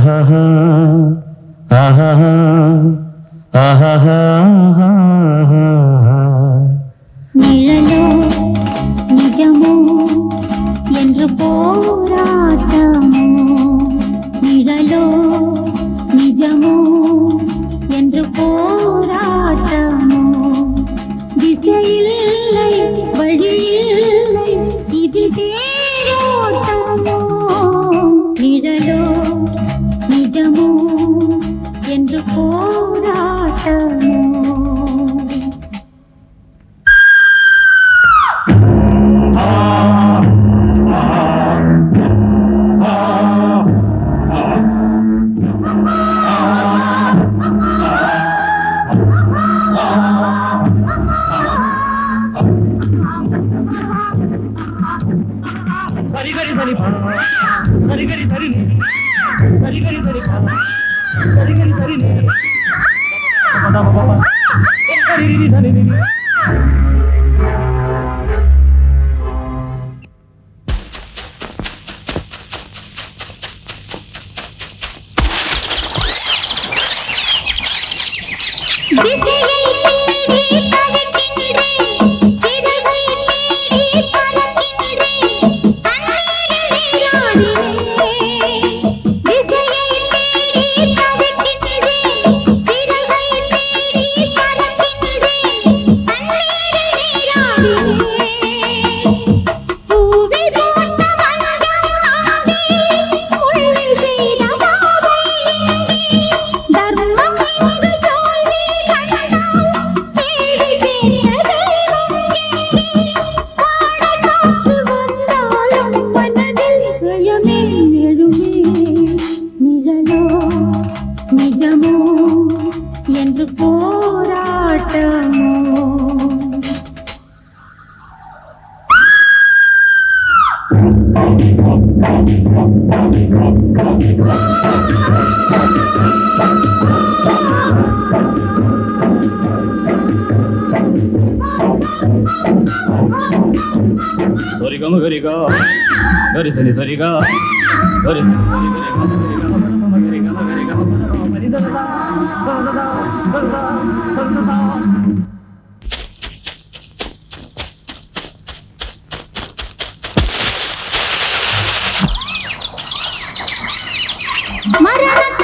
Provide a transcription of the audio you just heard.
ஆஹா ஆஹா ஆஹா நிழலோ நிஜமோ என்று போராட்டமோ நிழலோ நிஜமோ என்று போராட்டமோ திசையில்லை வழியில்லை இது தேரோட்டமோ நிழலோ நிஜமோ என்று போராட்டமோ சரி கரி சரி சரி கரி சரி சரி கரி சரி சரி கரி சரி நிஜமோ என்று போராட்டமோ சரிகம கரிகா கரி சரி சரிகா கரி மரண